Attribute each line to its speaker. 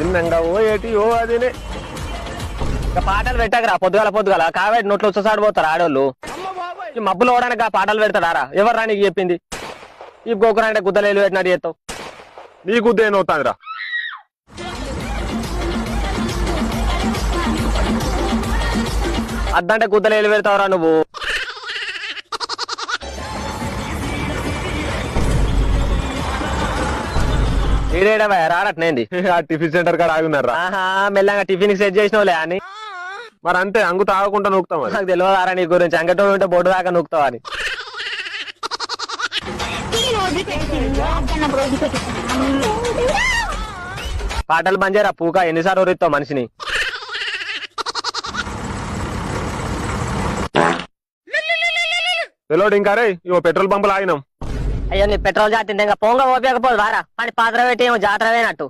Speaker 1: చిన్నంగా ఓ ఏటి ఓ అదేనే
Speaker 2: ఇక పాటలు పెట్టకరా పొద్దుగాల కాబట్టి నోట్లో వచ్చేసాడు పోతారు ఆడోళ్ళు ఈ మబ్బులు ఓడానికి ఆ పాటలు పెడతాడారా ఎవరు నీకు చెప్పింది ఈ గోకురంటే గుద్దలేలు పెట్టినట్టు చేస్తావు
Speaker 1: నీ గుద్ద ఏమవుతాందిరా
Speaker 2: అద్దంటే గుద్దలేలు పెడతావురా నువ్వు ఈడేడవా రాడట్నేంది
Speaker 1: ఆ టిఫిన్ సెంటర్ కాడ ఆగున్నారా
Speaker 2: ఆహా మెల్లగా టిఫిన్ సెట్ చేసినవులే అని
Speaker 1: మరి అంతే అంగు తాగకుండా నూకుతాం అది
Speaker 2: నాకు తెలియదారా నీ గురించి అంగటోడు ఉంటే బొడ్డు దాకా నూకుతావు అని పాటలు బంద్ చేయరా పూక ఎన్నిసార్లు ఊరిస్తావు మనిషిని
Speaker 1: తెలియదు ఇంకా రే ఇవో పెట్రోల్ పంపులు ఆగినాం
Speaker 2: అయ్యో నీ పెట్రోల్ జాతి ఇంకా పొంగ ఓపకపోదు వారా అని పాత్ర పెట్టి ఏమో జాతర అయినట్టు